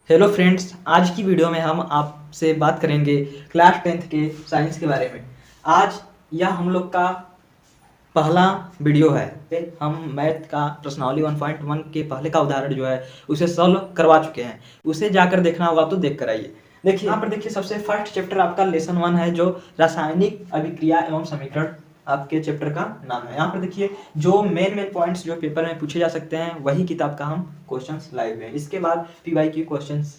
Hello friends, आज की video में हम आपसे बात करेंगे क्लास 10th के साइंस के बारे में। आज यह हम लोग का पहला वीडियो है। हम मैथ का प्रश्नावली 1.1 के पहले का उदाहरण जो है उसे सॉल्व करवा चुके हैं। उसे जाकर देखना होगा तो देख कर आइए। देखिए यहाँ पर देखिए, सबसे फर्स्ट चैप्टर आपका लेसन 1 है जो रासायनिक अभिक्रिया एवं समीकरण आपके चैप्टर का नाम है। यहाँ पर देखिए जो मेन पॉइंट्स जो पेपर में पूछे जा सकते हैं वही किताब का हम क्वेश्चंस लाए हुए हैं। इसके बाद PYQ क्वेश्चंस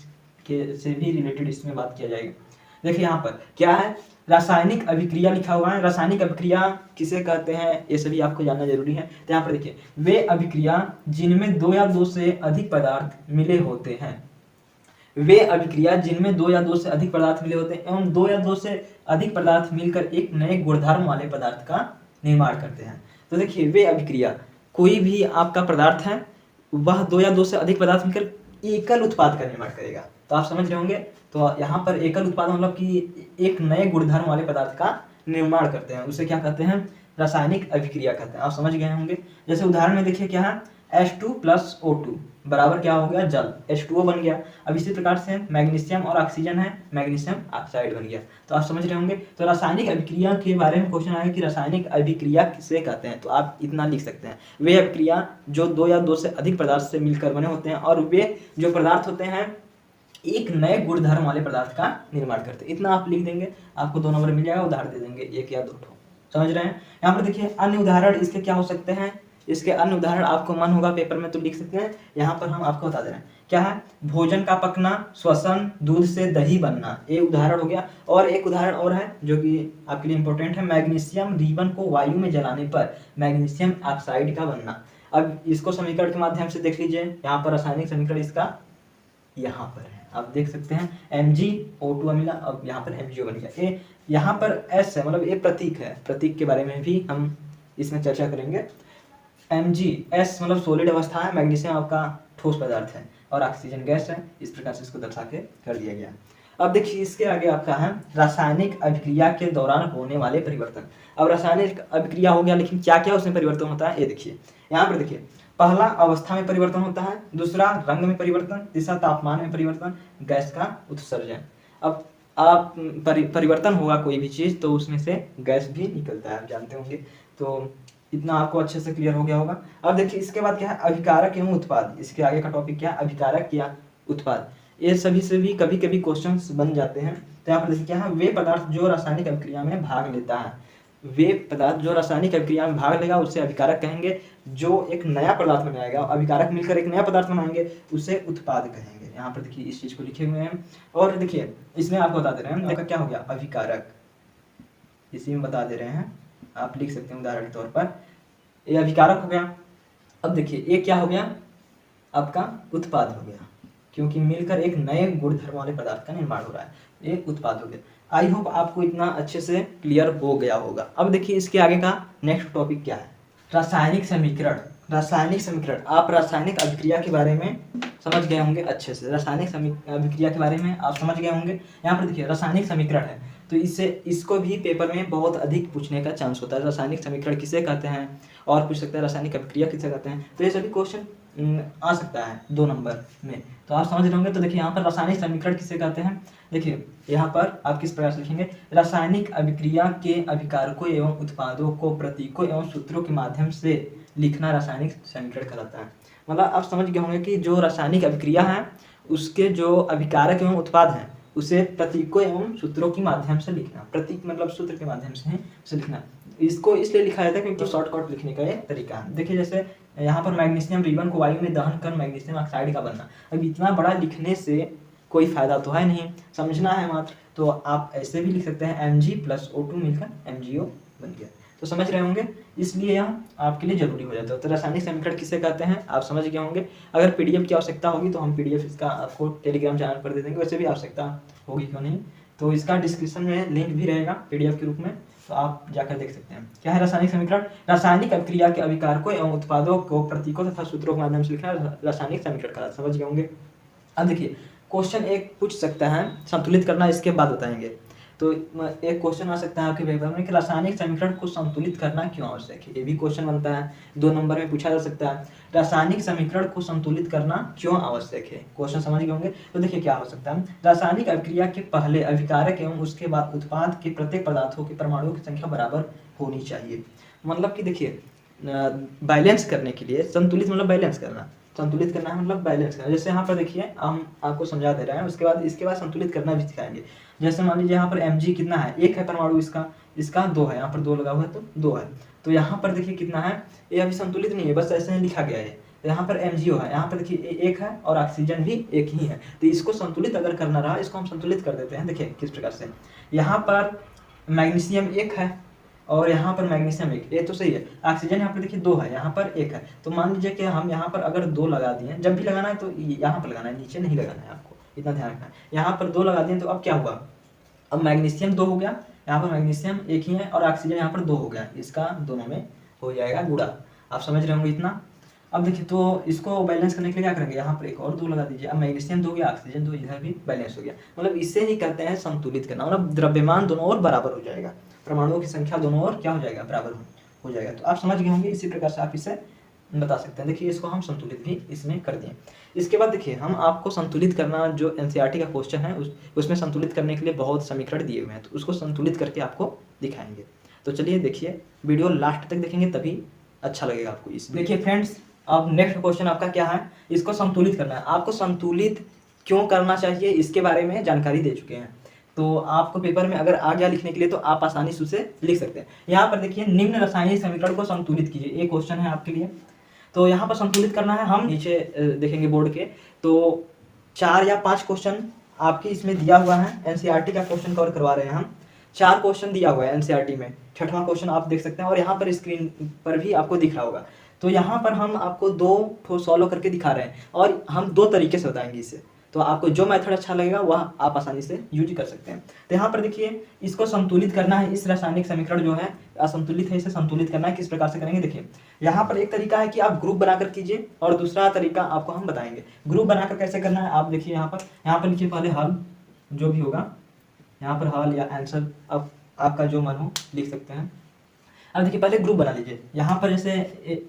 के से भी रिलेटेड इसमें बात किया जाएगा। देखिए यहाँ पर क्या है, रासायनिक अभिक्रिया लिखा हुआ है। रासायनिक अभिक्रिया किसे कहते हैं ये सभी आपको जानना जरूरी है। तो यहाँ पर देखिए, वे अभिक्रिया जिनमें दो या दो से अधिक पदार्थ मिले होते हैं, वे अभिक्रिया जिनमें दो या दो से अधिक पदार्थ मिले होते हैं एवं दो या दो से अधिक पदार्थ मिलकर एक नए गुणधर्म वाले पदार्थ का निर्माण करते हैं। तो देखिए वे अभिक्रिया, कोई भी आपका पदार्थ है वह दो या दो से अधिक पदार्थ मिलकर एकल उत्पाद का निर्माण करेगा। तो आप समझ रहे होंगे, तो यहाँ पर एकल उत्पाद मतलब कि एक नए गुणधर्म वाले पदार्थ का निर्माण करते हैं, उसे क्या कहते हैं, रासायनिक अभिक्रिया कहते हैं। आप समझ गए होंगे। जैसे उदाहरण में देखिए क्या है, H2 + O2 बराबर क्या हो गया, जल, H2O बन गया। अब इसी प्रकार से मैग्नीशियम और ऑक्सीजन है, मैग्नीशियम ऑक्साइड बन गया। तो आप समझ रहे होंगे। तो रासायनिक अभिक्रिया के बारे में क्वेश्चन आएगा कि रासायनिक अभिक्रिया किसे कहते हैं, तो आप इतना लिख सकते हैं, वे अभिक्रिया जो दो या दो से अधिक पदार्थ से मिलकर बने होते हैं और वे जो पदार्थ होते हैं एक नए गुणधर्म वाले पदार्थ का निर्माण करते हैं। इतना आप लिख देंगे, आपको 2 नंबर मिल जाएगा। उदाहरण दे देंगे 1 या 2 ठो, समझ रहे हैं। यहाँ पर देखिए अन्य उदाहरण इसके क्या हो सकते हैं, इसके अन्य उदाहरण आपको मन होगा पेपर में तो लिख सकते हैं। यहाँ पर हम आपको बता दे रहे हैं क्या है, भोजन का पकना, श्वसन, दूध से दही बनना, ये उदाहरण हो गया। और एक उदाहरण और है जो कि आपके लिए इंपॉर्टेंट है, मैग्नीशियम रिबन को वायु में जलाने पर मैग्नीशियम ऑक्साइड का बनना। अब इसको समीकरण के माध्यम से देख लीजिए। यहाँ पर रासायनिक समीकरण इसका यहाँ पर है, आप देख सकते हैं MgO2 अमीला। अब यहाँ पर MgO बन गया। ए यहाँ पर S है, मतलब ये प्रतीक है, प्रतीक के बारे में भी हम इसमें चर्चा करेंगे। MgS मतलब सॉलिड अवस्था है, मैग्नीशियम आपका ठोस पदार्थ है और ऑक्सीजन गैस है। इस प्रकार से इसको दर्शा के कर दिया गया। अब देखिए इसके आगे आपका है रासायनिक अभिक्रिया के दौरान होने वाले परिवर्तन। अब रासायनिक अभिक्रिया हो गया, लेकिन क्या क्या उसमें परिवर्तन होता है ये देखिए। यहाँ पर देखिए, पहला अवस्था में परिवर्तन होता है, दूसरा रंग में परिवर्तन, तीसरा तापमान में परिवर्तन, गैस का उत्सर्जन। अब आप परिवर्तन होगा कोई भी चीज तो उसमें से गैस भी निकलता है, आप जानते होंगे। तो इतना आपको अच्छे से क्लियर हो गया होगा। अब देखिए इसके बाद क्या है, अभिकारक एवं उत्पाद। इसके आगे का टॉपिक क्या है, अभिकारक या उत्पाद। ये सभी से भी कभी कभी क्वेश्चंस बन जाते हैं। तो यहाँ पर देखिए क्या है, वे पदार्थ जो रासायनिक अभिक्रिया में भाग लेता है, वे पदार्थ जो रासायनिक अभिक्रिया में भाग लेगा उसे अभिकारक कहेंगे। जो एक नया पदार्थ बनाएगा, अभिकारक मिलकर एक नया पदार्थ बनाएंगे उसे उत्पाद कहेंगे। यहाँ पर देखिए इस चीज को लिखे हुए हैं। और देखिए इसमें आपको बता दे रहे हैं, देखो क्या हो गया, अभिकारक, इसी में बता दे रहे हैं, आप लिख सकते हैं उदाहरण के तौर पर। ये अभिकारक हो गया। अब देखिए ये क्या हो गया, आपका उत्पाद हो गया, क्योंकि मिलकर एक नए गुणधर्म वाले पदार्थ का निर्माण हो रहा है, ये उत्पाद हो गया। आई होप आपको इतना अच्छे से क्लियर हो गया होगा। अब देखिए इसके आगे का नेक्स्ट टॉपिक क्या है, रासायनिक समीकरण। रासायनिक समीकरण, आप रासायनिक अभिक्रिया के बारे में समझ गए होंगे अच्छे से। रासायनिक अभिक्रिया के बारे में आप समझ गए होंगे। यहाँ पर देखिए रासायनिक समीकरण है, तो इसको भी पेपर में बहुत अधिक पूछने का चांस होता है। रासायनिक समीकरण किसे कहते हैं, और पूछ सकते हैं रासायनिक अभिक्रिया किसे कहते हैं। तो ये सभी क्वेश्चन आ सकता है 2 नंबर में, तो आप समझ रहे होंगे। तो देखिए यहाँ पर रासायनिक समीकरण किसे कहते हैं, देखिए यहाँ पर आप किस प्रकार से लिखेंगे, रासायनिक अभिक्रिया के अभिकारकों एवं उत्पादों को प्रतीकों एवं सूत्रों के माध्यम से लिखना रासायनिक समीकरण कहलाता है। मतलब आप समझ गए होंगे कि जो रासायनिक अभिक्रिया है उसके जो अभिकारक एवं उत्पाद हैं उसे प्रतीकों एवं सूत्रों के माध्यम से लिखना। प्रतीक मतलब सूत्र के माध्यम से उसे लिखना। इसको इसलिए लिखा जाता है क्योंकि शॉर्टकट लिखने का एक तरीका है। देखिए जैसे यहाँ पर मैग्नीशियम रिबन को वायु में दहन कर मैग्नीशियम ऑक्साइड का बनना। अब इतना बड़ा लिखने से कोई फायदा तो है नहीं, समझना है मात्र। तो आप ऐसे भी लिख सकते हैं, Mg + O2 मिलकर MgO बन गया। तो समझ रहे होंगे, इसलिए यह आपके लिए जरूरी हो जाता है। तो रासायनिक समीकरण किसे कहते हैं आप समझ गए होंगे। अगर PDF की आवश्यकता होगी तो हम PDF इसका आपको टेलीग्राम चैनल पर दे देंगे, वैसे भी आवश्यकता होगी क्यों नहीं। तो इसका डिस्क्रिप्शन में लिंक भी रहेगा PDF के रूप में, तो आप जाकर देख सकते हैं। क्या है रासायनिक समीकरण, रासायनिक अभिक्रिया के अभिकारकों एवं उत्पादों को प्रतीकों तथा सूत्रों के माध्यम से लिखना रासायनिक समीकरण का, समझ गए होंगे। अब देखिए क्वेश्चन एक पूछ सकता है, संतुलित करना इसके बाद बताएंगे। तो एक क्वेश्चन आ सकता है आपके पेपर में कि रासायनिक समीकरण को संतुलित करना क्यों आवश्यक है। ये भी क्वेश्चन बनता है, 2 नंबर में पूछा जा सकता है। रासायनिक समीकरण को संतुलित करना क्यों आवश्यक है, क्वेश्चन समझ गए होंगे। तो देखिए क्या हो सकता है, रासायनिक अभिक्रिया के पहले अभिकारक एवं उसके बाद उत्पाद के प्रत्येक पदार्थों के परमाणुओं की संख्या बराबर होनी चाहिए। मतलब कि देखिए बैलेंस करने के लिए, संतुलित मतलब बैलेंस करना, संतुलित करना है मतलब बैलेंस करना। जैसे यहाँ पर देखिए हम आपको समझा दे रहे हैं, इसके बाद संतुलित करना भी सिखाएंगे। जैसे मान लीजिए यहाँ पर Mg कितना है, 1 है परमाणु, इसका 2 है, यहाँ पर 2 लगा हुआ है तो 2 है। तो यहाँ पर देखिए कितना है, ये अभी संतुलित नहीं है, बस ऐसे ही लिखा गया है। तो यहाँ पर MgO है, यहाँ पर देखिए 1 है और ऑक्सीजन भी 1 ही है। तो इसको संतुलित अगर करना रहा, इसको हम संतुलित कर देते हैं। देखिए किस प्रकार से, यहाँ पर मैग्नीशियम 1 है और यहाँ पर मैग्नीशियम 1, ये तो सही है। ऑक्सीजन यहाँ पर देखिए 2 है, यहाँ पर 1 है। तो मान लीजिए कि हम यहाँ पर अगर 2 लगा दिए, जब भी लगाना है तो यहाँ पर लगाना है, नीचे नहीं लगाना है, आपको इतना ध्यान रखना है। यहाँ पर 2 लगा दिए तो अब क्या हुआ, अब मैग्नीशियम 2 हो गया, यहाँ पर मैग्नीशियम 1 ही है और ऑक्सीजन यहाँ पर 2 हो गया, इसका दोनों में हो जाएगा गुणा। आप समझ रहे होंगे इतना। अब देखिए तो इसको बैलेंस करने के लिए क्या करेंगे, यहाँ पर एक और 2 लगा दीजिए। अब मैग्नीशियम 2 हो गया, ऑक्सीजन 2, इधर भी बैलेंस हो गया। मतलब इससे ही कहते हैं संतुलित करना, मतलब द्रव्यमान दोनों ओर बराबर हो जाएगा, परमाणुओं की संख्या दोनों ओर क्या हो जाएगा, बराबर हो जाएगा। तो आप समझ गए होंगे, इसी प्रकार से आप इसे बता सकते हैं। देखिए इसको हम संतुलित भी इसमें कर दिए। इसके बाद देखिए हम आपको संतुलित करना, जो एनसीईआरटी का क्वेश्चन है उसमें संतुलित करने के लिए बहुत समीकरण दिए हुए हैं, तो उसको संतुलित करके आपको दिखाएंगे। तो चलिए देखिए, वीडियो लास्ट तक देखेंगे तभी अच्छा लगेगा आपको। इस देखिए फ्रेंड्स, अब नेक्स्ट क्वेश्चन आपका क्या है, इसको संतुलित करना है। आपको संतुलित क्यों करना चाहिए इसके बारे में जानकारी दे चुके हैं, तो आपको पेपर में अगर आ गया लिखने के लिए तो आप आसानी से उसे लिख सकते हैं। यहाँ पर देखिए, निम्न रासायनिक समीकरण को संतुलित कीजिए, एक क्वेश्चन है आपके लिए। तो यहाँ पर संतुलित करना है, हम नीचे देखेंगे बोर्ड के, तो 4 या 5 क्वेश्चन आपकी इसमें दिया हुआ है। एनसीईआरटी का क्वेश्चन कवर करवा रहे हैं हम, 4 क्वेश्चन दिया हुआ है एनसीईआरटी में। 6वां क्वेश्चन आप देख सकते हैं और यहाँ पर स्क्रीन पर भी आपको दिख रहा होगा। तो यहाँ पर हम आपको 2 सॉल्व करके दिखा रहे हैं और हम 2 तरीके से बताएंगे इसे। तो आपको जो मेथड अच्छा लगेगा वह आप आसानी से यूज कर सकते हैं। तो यहाँ पर देखिए, इसको संतुलित करना है, इस रासायनिक समीकरण जो है असंतुलित है, इसे संतुलित करना है। किस प्रकार से करेंगे, देखिए यहाँ पर एक तरीका है कि आप ग्रुप बनाकर कीजिए और दूसरा तरीका आपको हम बताएंगे। ग्रुप बनाकर कैसे करना है, आप देखिए यहाँ पर लिखिए पहले हल, जो भी होगा यहाँ पर हल या आंसर, अब आपका जो मन हो लिख सकते हैं। अब देखिए पहले ग्रुप बना लीजिए। यहाँ पर जैसे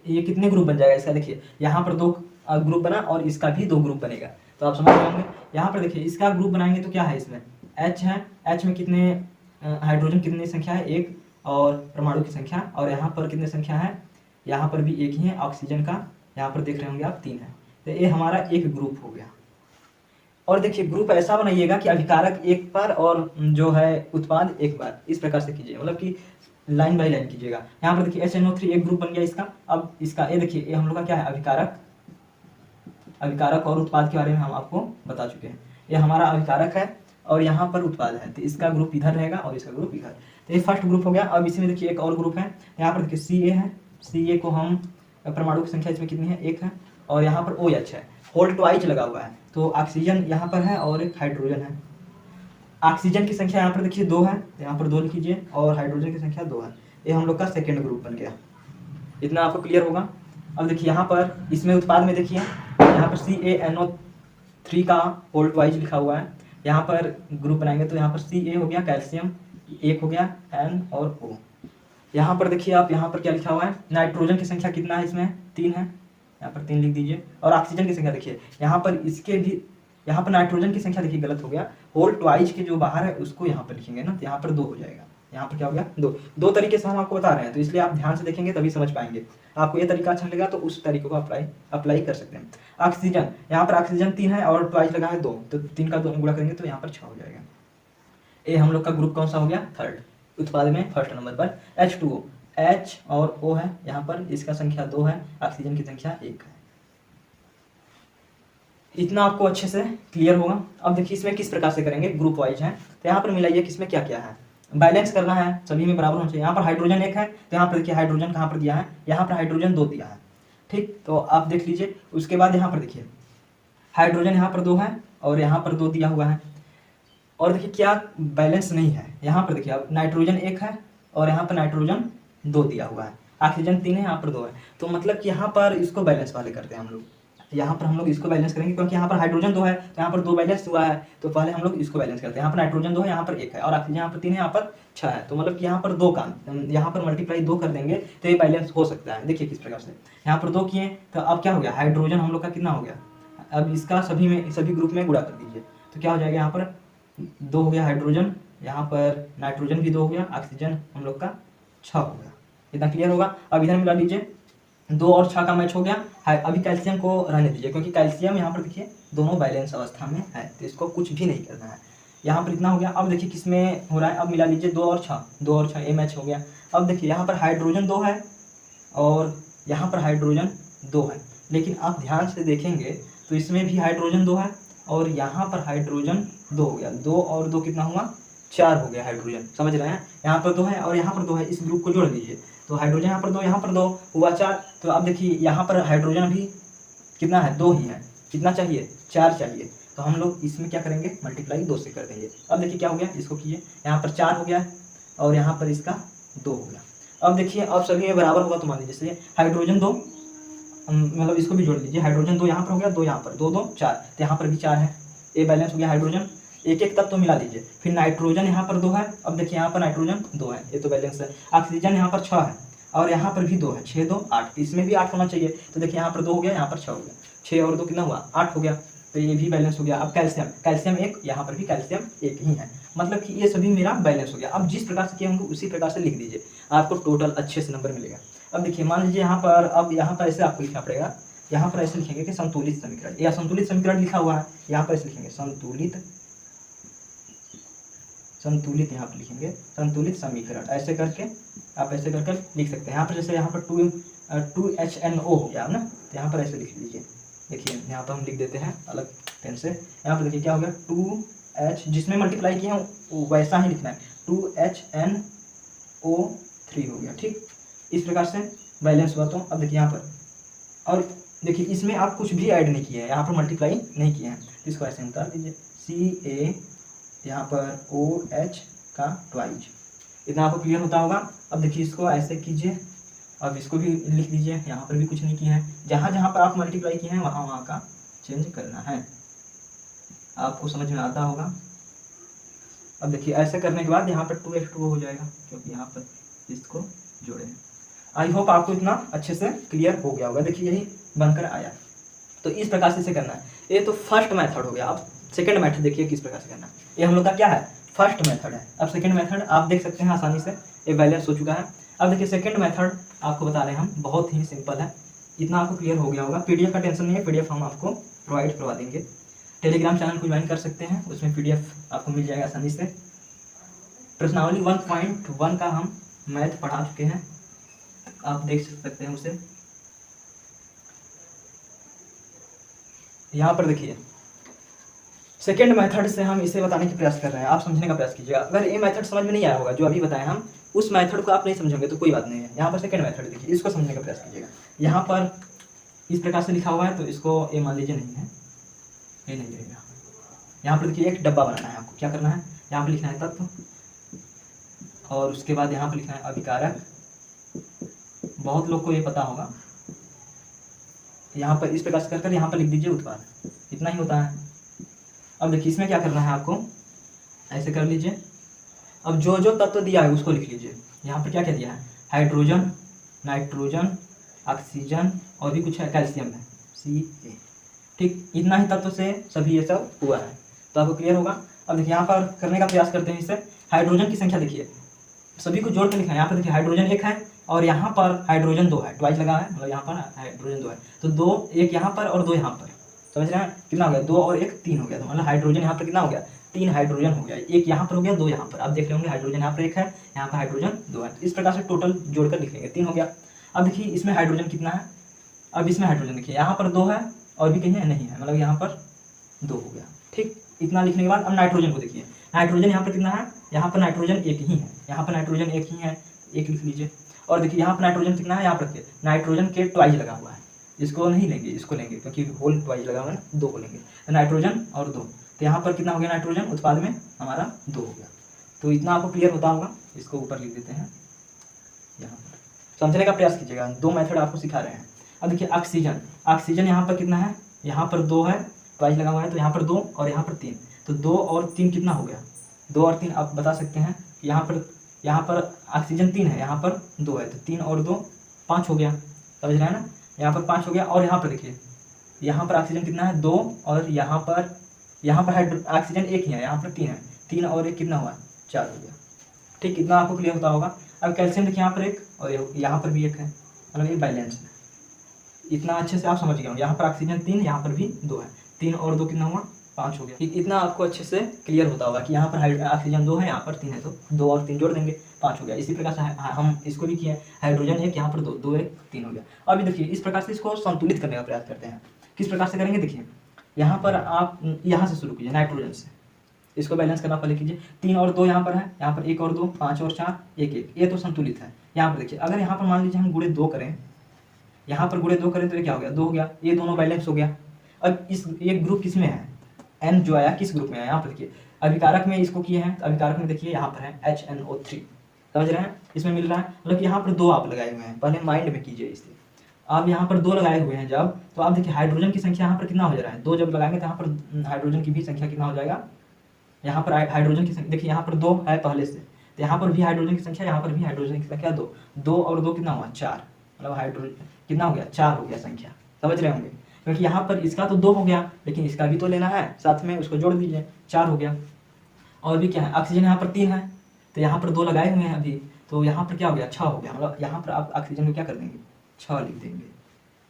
ये कितने ग्रुप बन जाएगा इसका, देखिए यहाँ पर 2 ग्रुप बना और इसका भी 2 ग्रुप बनेगा। तो आप समझ जाएंगे। यहाँ पर देखिए इसका ग्रुप बनाएंगे तो क्या है, इसमें H है, H में कितने हाइड्रोजन कितनी संख्या है, 1, और परमाणु की संख्या, और यहाँ पर कितनी संख्या है, यहाँ पर भी 1 ही है। ऑक्सीजन का यहाँ पर देख रहे होंगे आप 3 है। तो ये हमारा एक ग्रुप हो गया। और देखिए ग्रुप ऐसा बनाइएगा कि अभिकारक 1 बार और जो है उत्पाद 1 बार, इस प्रकार से कीजिए, मतलब कि लाइन बाय लाइन कीजिएगा। यहाँ पर देखिए HNO3 एक ग्रुप बन गया इसका। अब इसका ये देखिए, ये हम लोग का क्या है, अभिकारक और उत्पाद के बारे में हम आपको बता चुके हैं। ये हमारा अभिकारक है और यहाँ पर उत्पाद है, तो इसका ग्रुप इधर रहेगा और इसका ग्रुप इधर। तो ये फर्स्ट ग्रुप हो गया। अब इसी में देखिए एक और ग्रुप है, यहाँ पर देखिए Ca है। Ca को हम, परमाणु की संख्या इसमें कितनी है, 1 है, और यहाँ पर OH है, होल ट्वाइज लगा हुआ है। तो ऑक्सीजन यहाँ पर है और एक हाइड्रोजन है। ऑक्सीजन की संख्या यहाँ पर देखिए 2 है, तो यहाँ पर 2 लिख लीजिए, और हाइड्रोजन की संख्या 2 है। ये हम लोग का सेकेंड ग्रुप बन गया। इतना आपको क्लियर होगा। अब देखिए यहाँ पर इसमें उत्पाद में देखिए, यहाँ पर CaNO3 का होल वाइज लिखा हुआ है। यहाँ पर ग्रुप बनाएंगे तो यहाँ पर Ca हो गया, कैल्शियम 1 हो गया, N और O। यहाँ पर देखिए आप, यहाँ पर क्या लिखा हुआ है, नाइट्रोजन की संख्या कितना है, इसमें 3 है, यहाँ पर 3 लिख दीजिए। और ऑक्सीजन की संख्या देखिए, यहाँ पर इसके भी, यहाँ पर नाइट्रोजन की संख्या देखिए गलत हो गया, होल ट्वाइज के जो बाहर है उसको यहाँ पर लिखेंगे ना, तो यहाँ पर 2 हो जाएगा। यहाँ पर क्या हो गया, 2 तरीके से हम आपको बता रहे हैं, तो इसलिए आप ध्यान से देखेंगे तभी समझ पाएंगे। आपको ये तरीका अच्छा लगेगा तो उस तरीके को अप्लाई कर सकते हैं। ऑक्सीजन, यहाँ पर ऑक्सीजन 3 है और ट्वाइज लगा है 2, तो 3 का 2 गुणा करेंगे तो यहाँ पर 6 हो जाएगा। ये हम लोग का ग्रुप कौन सा हो गया, थर्ड, उत्पाद में फर्स्ट नंबर पर। H2O, H और O है यहाँ पर, इसका संख्या 2 है, ऑक्सीजन की संख्या 1 है। इतना आपको अच्छे से क्लियर होगा। अब देखिए इसमें किस प्रकार से करेंगे, ग्रुप वाइज है, तो यहाँ पर मिलाइए किसमें क्या क्या है, बैलेंस करना है, सभी में बराबर होना चाहिए। यहाँ पर हाइड्रोजन 1 है, तो यहाँ पर देखिए हाइड्रोजन कहाँ पर दिया है, यहाँ पर हाइड्रोजन 2 दिया है, ठीक। तो आप देख लीजिए। उसके बाद यहाँ पर देखिए हाइड्रोजन यहाँ पर 2 है और यहाँ पर 2 दिया हुआ है। और देखिए क्या बैलेंस नहीं है, यहाँ पर देखिए नाइट्रोजन 1 है और यहाँ पर नाइट्रोजन 2 दिया हुआ है, ऑक्सीजन 3 है, यहाँ पर 2 है। तो मतलब कि यहाँ पर इसको बैलेंस वाले करते हैं हम लोग, यहाँ पर हम लोग इसको बैलेंस करेंगे, क्योंकि यहाँ पर हाइड्रोजन 2 है तो यहाँ पर 2 बैलेंस हुआ है, तो पहले हम लोग इसको बैलेंस करते हैं। यहाँ पर नाइट्रोजन 2 है, यहाँ पर 1 है, और ऑक्सीजन यहाँ पर 3 है, यहाँ पर 6 है, तो मतलब कि यहाँ पर 2 का यहाँ पर मल्टीप्लाई 2 कर देंगे तो ये बैलेंस हो सकता है। देखिए किस प्रकार से यहाँ पर 2 किए तो अब क्या हो गया, हाइड्रोजन हम लोग का कितना हो गया, अब इसका सभी ग्रुप में गुणा कर दीजिए तो क्या हो जाएगा, यहाँ पर 2 हो गया हाइड्रोजन, यहाँ पर नाइट्रोजन भी 2 हो गया, ऑक्सीजन हम लोग का 6 हो गया। इतना क्लियर होगा। अब इधर मिला लीजिए, 2 और 6 का मैच हो गया है। अभी कैल्शियम को रहने दीजिए, क्योंकि कैल्शियम यहाँ पर देखिए दोनों बैलेंस अवस्था में है, तो इसको कुछ भी नहीं करना है। यहाँ पर इतना हो गया। अब देखिए किस में हो रहा है, अब मिला लीजिए 2 और 6, 2 और 6 ये मैच हो गया। अब देखिए यहाँ पर हाइड्रोजन 2 है और यहाँ पर हाइड्रोजन 2 है, लेकिन आप ध्यान से देखेंगे तो इसमें भी हाइड्रोजन 2 है और यहाँ पर हाइड्रोजन 2 हो गया। 2 और 2 कितना हुआ, 4 हो गया हाइड्रोजन, समझ रहे हैं। यहाँ पर 2 है और यहाँ पर 2 है, इस ग्रुप को जोड़ लीजिए तो हाइड्रोजन यहाँ पर 2, यहाँ पर 2 हुआ 4। तो अब देखिए यहाँ पर हाइड्रोजन भी कितना है, 2 ही है, कितना चाहिए, 4 चाहिए, तो हम लोग इसमें क्या करेंगे, मल्टीप्लाई 2 से कर देंगे। अब देखिए क्या हो गया, इसको कीजिए, यहाँ पर 4 हो गया और यहाँ पर इसका 2 हो गया। अब देखिए अब सभी में बराबर होगा तो मान लीजिए जैसे हाइड्रोजन 2 मतलब इसको भी जोड़ लीजिए, हाइड्रोजन 2 यहाँ पर हो गया, 2 यहाँ पर, 2 2 4, तो यहाँ पर भी 4 है, ये बैलेंस हो गया हाइड्रोजन। एक एक तब तो मिला दीजिए, फिर नाइट्रोजन यहाँ पर 2 है, अब देखिए यहाँ पर नाइट्रोजन 2 है, ये तो बैलेंस है। ऑक्सीजन यहाँ पर 6 है और यहाँ पर भी 2 है, 6 2 8, इसमें भी 8 होना चाहिए, तो देखिए यहाँ पर 2 हो गया, यहाँ पर 6 हो गया, 6 और 2 कितना हुआ, 8 हो गया, तो ये भी बैलेंस हो गया। अब कैल्शियम, कैल्शियम 1, यहाँ पर भी कैल्शियम 1 ही है, मतलब कि ये सभी मेरा बैलेंस हो गया। अब जिस प्रकार से किए होंगे उसी प्रकार से लिख दीजिए, आपको टोटल अच्छे से नंबर मिलेगा। अब देखिए मान लीजिए यहाँ पर, अब यहाँ पर ऐसे आपको लिखना पड़ेगा, यहाँ पर ऐसे लिखेंगे कि संतुलित समीकरण, या संतुलित समीकरण लिखा हुआ है, यहाँ पर ऐसे लिखेंगे संतुलित यहाँ पर लिखेंगे संतुलित समीकरण, ऐसे करके आप ऐसे करके लिख सकते हैं। यहाँ पर जैसे यहाँ पर 2HNO हो गया ना, तो यहाँ पर ऐसे लिख लीजिए। देखिए यहाँ पर हम लिख देते हैं अलग पेन से, यहाँ पर देखिए क्या हो गया, 2H जिसमें मल्टीप्लाई किए हैं वैसा ही लिखना है, 2HNO3 हो गया, ठीक। इस प्रकार से बैलेंस हुआ। तो अब देखिए यहाँ पर, और देखिए इसमें आप कुछ भी ऐड नहीं किए हैं, यहाँ पर मल्टीप्लाई नहीं किए हैं, तो इसको ऐसे उतार दीजिए, CA यहाँ पर OH का ट्वाइज। इतना आपको क्लियर होता होगा। अब देखिए इसको ऐसे कीजिए, अब इसको भी लिख दीजिए, यहाँ पर भी कुछ नहीं किया है, जहाँ जहाँ पर आप मल्टीप्लाई किए हैं वहाँ वहाँ का चेंज करना है, आपको समझ में आता होगा। अब देखिए ऐसे करने के बाद यहाँ पर 2H2O हो जाएगा, क्योंकि यहाँ पर इसको जोड़े हैं। आई होप आपको इतना अच्छे से क्लियर हो गया होगा। देखिए यही बनकर आया, तो इस प्रकार से इसे करना है। ये तो फर्स्ट मेथड हो गया। अब सेकंड मेथड देखिए किस प्रकार से करना है। ये हम लोग का क्या है, फर्स्ट मेथड है। अब सेकंड मेथड आप देख सकते हैं आसानी से, ये बैलेंस हो चुका है। अब देखिए सेकंड मेथड आपको बता रहे हैं हम, बहुत ही सिंपल है। इतना आपको क्लियर हो गया होगा। पीडीएफ का टेंशन नहीं है, पीडीएफ हम आपको प्रोवाइड करवा देंगे। टेलीग्राम चैनल को ज्वाइन कर सकते हैं, उसमें पीडीएफ आपको मिल जाएगा आसानी से। प्रश्नावली 1.1 का हम मैथ पढ़ा चुके हैं, आप देख सकते हैं उसे। यहाँ पर देखिए सेकेंड मेथड से हम इसे बताने का प्रयास कर रहे हैं, आप समझने का प्रयास कीजिएगा। अगर ये मेथड समझ में नहीं आया होगा जो अभी बताए हम, उस मेथड को आप नहीं समझोगे तो कोई बात नहीं है। यहाँ पर सेकेंड मेथड देखिए, इसको समझने का प्रयास कीजिएगा। यहाँ पर इस प्रकार से लिखा हुआ है, तो इसको ये मान लीजिए नहीं है, ये नहीं रहेगा। यहाँ पर देखिए एक डब्बा बनाना है आपको। क्या करना है, यहाँ पर लिखना है तत्व, और उसके बाद यहाँ पर लिखना है अभिकारक। बहुत लोग को ये पता होगा। यहाँ पर इस प्रकार से कर यहाँ पर लिख दीजिए उत्पाद, इतना ही होता है। अब देखिए इसमें क्या करना है आपको, ऐसे कर लीजिए। अब जो जो तत्व दिया है उसको लिख लीजिए। यहाँ पर क्या क्या दिया है, हाइड्रोजन, नाइट्रोजन, ऑक्सीजन और भी कुछ है, कैल्शियम है, Ca। ठीक, इतना ही तत्व से सभी ये सब हुआ है, तो आपको क्लियर होगा। अब देखिए यहाँ पर करने का प्रयास करते हैं इससे। हाइड्रोजन की संख्या देखिए, सभी को जोड़ कर लिखा है। यहाँ पर देखिए हाइड्रोजन 1 है और यहाँ पर हाइड्रोजन 2 है, ट्वाइस लगा है, मतलब यहाँ पर हाइड्रोजन 2 है, तो 2, 1 यहाँ पर और 2 यहाँ पर। समझ रहे हैं, कितना हो गया, 2 और 1 3 हो गया। तो मतलब हाइड्रोजन यहाँ पर कितना हो गया, 3 हाइड्रोजन हो गया। 1 यहाँ पर हो गया, 2 यहाँ पर। आप देख रहे होंगे हाइड्रोजन यहाँ पर 1 है, यहाँ पर हाइड्रोजन 2 है। इस प्रकार से टोटल जोड़कर लिख लेंगे, 3 हो गया। अब देखिए इसमें हाइड्रोजन कितना है, अब इसमें हाइड्रोजन देखिए यहाँ पर 2 है और भी कहीं है नहीं है, मतलब यहाँ पर 2 हो गया। ठीक, इतना लिखने के बाद अब नाइट्रोजन को देखिए। नाइट्रोजन यहाँ पर कितना है, यहाँ पर नाइट्रोजन 1 ही है, यहाँ पर नाइट्रोजन 1 ही है, 1 लिख लीजिए। और देखिए यहाँ पर नाइट्रोजन कितना है, यहाँ पर देखिए नाइट्रोजन के ट्वाइस लगा हुआ है, इसको नहीं लेंगे, इसको लेंगे क्योंकि होल ट्वाइस लगा हुआ है ना, 2 को लेंगे। नाइट्रोजन और 2, तो यहाँ पर कितना हो गया, नाइट्रोजन उत्पाद में हमारा 2 हो गया। तो इतना आपको क्लियर होता होगा। इसको ऊपर लिख देते हैं, यहाँ पर समझने का प्रयास कीजिएगा। 2 मेथड आपको सिखा रहे हैं। अब देखिए ऑक्सीजन, ऑक्सीजन यहाँ पर कितना है, यहाँ पर 2 है, ट्वाइस लगा हुआ है, तो यहाँ पर 2 और यहाँ पर 3, तो 2 और 3 कितना हो गया, 2 और 3 आप बता सकते हैं। यहाँ पर ऑक्सीजन 3 है, यहाँ पर 2 है, तो 3 और 2 5 हो गया, समझ रहे हैं ना, यहाँ पर 5 हो गया। और यहाँ पर देखिए, यहाँ पर ऑक्सीजन कितना है 2, और यहाँ पर ऑक्सीजन 1 ही है, यहाँ पर 3 है, 3 और 1 कितना हुआ 4 हो गया। ठीक, इतना आपको क्लियर होता होगा। अब कैल्शियम देखिए यहाँ पर 1 और यहाँ पर भी 1 है, मतलब ये बैलेंस है। इतना अच्छे से आप समझ गए होंगे। यहाँ पर ऑक्सीजन 3, यहाँ पर भी 2 है, 3 और 2 कितना हुआ 5 हो गया। इतना आपको अच्छे से क्लियर होता होगा कि यहाँ पर ऑक्सीजन 2 है, यहाँ पर 3 है, तो 2 और 3 जोड़ देंगे 5 हो गया। इसी प्रकार से हम इसको भी किए, हाइड्रोजन 1, यहाँ पर 2, 2 1 3 हो गया। अभी देखिए इस प्रकार से इसको संतुलित करने का प्रयास करते हैं। किस प्रकार से करेंगे, देखिए यहाँ पर आप यहाँ से शुरू कीजिए, नाइट्रोजन से इसको बैलेंस करना पहले कीजिए। 3 और 2 यहाँ पर है, यहाँ पर 1 और 2, 5 और 4 1 1, ये तो संतुलित है। यहाँ पर देखिए, अगर यहाँ पर मान लीजिए हम गुणे 2 करें, यहाँ पर गुणे 2 करें तो ये क्या हो गया 2 हो गया, ये दोनों बैलेंस हो गया। अब इस ये ग्रुप किस में है, N जो आया किस ग्रुप में है, यहाँ पर देखिए अभिकारक में इसको किए हैं, तो अभिकारक में देखिए यहाँ पर है HNO3, समझ रहे हैं, इसमें मिल रहा है, मतलब कि यहाँ पर 2 आप लगाए हुए हैं, पहले माइंड में कीजिए इसे। आप यहाँ पर 2 लगाए हुए हैं जब, तो आप देखिए हाइड्रोजन की संख्या यहाँ पर कितना हो जा रहा है, 2 जब लगाएंगे तो यहाँ पर हाइड्रोजन की भी संख्या कितना हो जाएगा, यहाँ पर हाइड्रोजन की संख्या देखिए यहाँ पर 2 है पहले से, तो यहाँ पर भी हाइड्रोजन की संख्या, यहाँ पर भी हाइड्रोजन की संख्या 2, 2 और 2 कितना हुआ 4, मतलब हाइड्रोजन कितना हो गया 4 हो गया संख्या, समझ रहे होंगे। क्योंकि यहाँ पर इसका तो 2 हो गया, लेकिन इसका भी तो लेना है साथ में, उसको जोड़ दीजिए 4 हो गया। और भी क्या है, ऑक्सीजन यहाँ पर 3 है, तो यहाँ पर 2 लगाए हुए हैं अभी, तो यहाँ पर क्या हो गया 6 हो गया, मतलब यहाँ पर आप ऑक्सीजन को क्या कर देंगे 6 लिख देंगे,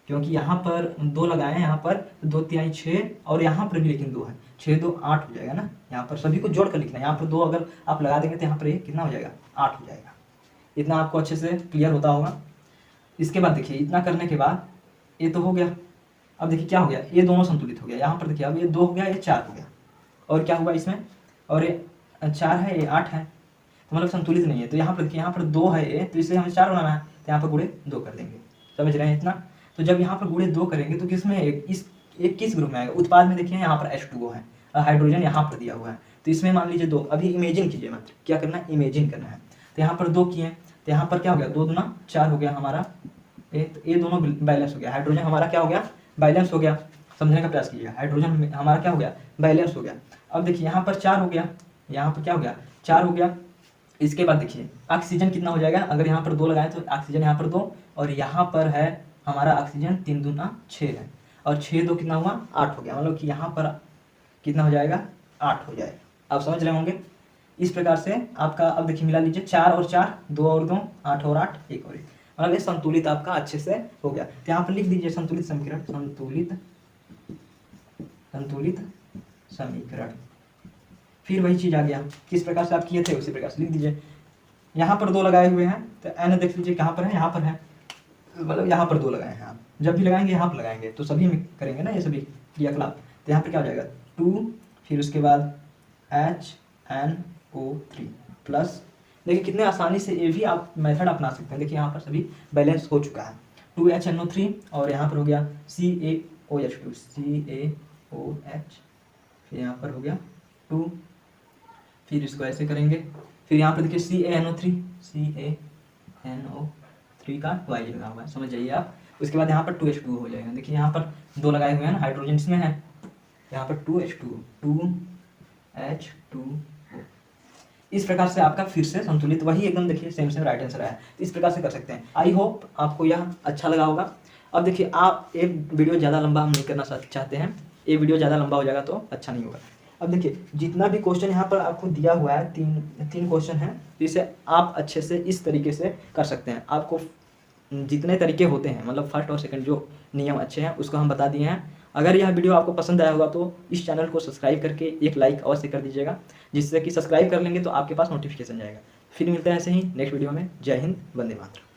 क्योंकि यहाँ पर 2 लगाए हैं, यहाँ पर 2 3 6, और यहाँ पर भी लेकिन 2 है, 6 2 8 हो जाएगा ना। यहाँ पर सभी को जोड़ कर लिखना है, यहाँ पर 2 अगर आप लगा देंगे तो यहाँ पर ये कितना हो जाएगा 8 हो जाएगा। इतना आपको अच्छे से क्लियर होता होगा। इसके बाद देखिए इतना करने के बाद ये तो हो गया। अब देखिए क्या हो गया, ये दोनों संतुलित हो गया। यहाँ पर देखिए अब ये 2 हो गया, ये 4 हो गया, और क्या हुआ इसमें, और ये 4 है, ये 8 है, तो मतलब संतुलित नहीं है। तो यहाँ पर देखिए यहाँ पर 2 है ये, तो इसलिए हमें 4 बनाना है, तो यहाँ पर गुणे 2 कर देंगे, समझ रहे हैं इतना। तो जब यहाँ पर गुणे 2 करेंगे तो किस में एक किस ग्रुप में आएगा, उत्पाद में देखिए यहाँ पर H2O है, हाइड्रोजन यहाँ पर दिया हुआ है, तो इसमें मान लीजिए 2, अभी इमेजिन कीजिए मात्र, क्या करना है इमेजिन करना है। तो यहाँ पर 2 किए, तो यहाँ पर क्या हो गया 2 दूना 4 हो गया हमारा, ये दोनों बैलेंस हो गया, हाइड्रोजन हमारा क्या हो गया बैलेंस हो गया, समझने का प्रयास कीजिएगा। हाइड्रोजन हमारा क्या हो गया बैलेंस हो गया। अब देखिए यहाँ पर 4 हो गया, यहाँ पर क्या हो गया 4 हो गया। इसके बाद देखिए ऑक्सीजन कितना हो जाएगा, अगर यहाँ पर 2 लगाए तो ऑक्सीजन यहाँ पर 2, और यहाँ पर है हमारा ऑक्सीजन 3 दूना 6 है, और 6 2 कितना हुआ 8 हो गया, मतलब कि यहाँ पर कितना हो जाएगा 8 हो जाएगा। आप समझ रहे होंगे। इस प्रकार से आपका अब देखिए मिला लीजिए 4 और 4, 2 और 2 8 और 8 1 और 1, मतलब ये संतुलित आपका अच्छे से हो गया। तो यहाँ पर लिख दीजिए संतुलित समीकरण, संतुलित समीकरण। फिर वही चीज़ आ गया, किस प्रकार से आप किए थे उसी प्रकार से लिख दीजिए। यहाँ पर 2 लगाए हुए हैं, तो एन देख लीजिए कहाँ पर है, यहाँ पर है, मतलब यहाँ पर 2 लगाए हैं। आप जब भी लगाएंगे यहाँ पर लगाएंगे, तो सभी में करेंगे ना ये सभी क्रियाकलाप, तो यहाँ पर क्या हो जाएगा 2, फिर उसके बाद HNO3 प्लस। देखिए कितने आसानी से ये भी आप मेथड अपना सकते हैं। देखिए यहाँ पर सभी बैलेंस हो चुका है, 2HNO3, और यहाँ पर हो गया CaOH2, फिर यहाँ पर हो गया 2, फिर इसको ऐसे करेंगे, फिर यहाँ पर देखिए CaNO3 का ट्वाइस लगा हुआ है, समझ जाइए आप। उसके बाद यहाँ पर 2H2 हो जाएगा। देखिए यहाँ पर 2 लगाए हुए हैं ना, हाइड्रोजन इसमें है, यहाँ पर 2H2O। इस प्रकार से आपका फिर से संतुलित वही एकदम देखिए सेम राइट आंसर आया। तो इस प्रकार से कर सकते हैं। आई होप आपको यह अच्छा लगा होगा। अब देखिए आप एक वीडियो ज़्यादा लंबा हम नहीं करना चाहते हैं, ये वीडियो ज़्यादा लंबा हो जाएगा तो अच्छा नहीं होगा। अब देखिए जितना भी क्वेश्चन यहाँ पर आपको दिया हुआ है, तीन क्वेश्चन हैं, तो इसे आप अच्छे से इस तरीके से कर सकते हैं। आपको जितने तरीके होते हैं, मतलब फर्स्ट और सेकंड जो नियम अच्छे हैं उसको हम बता दिए हैं। अगर यह वीडियो आपको पसंद आया होगा तो इस चैनल को सब्सक्राइब करके एक लाइक अवश्य कर दीजिएगा, जिससे कि सब्सक्राइब कर लेंगे तो आपके पास नोटिफिकेशन जाएगा। फिर मिलते हैं ऐसे ही नेक्स्ट वीडियो में। जय हिंद, वंदे मातरम।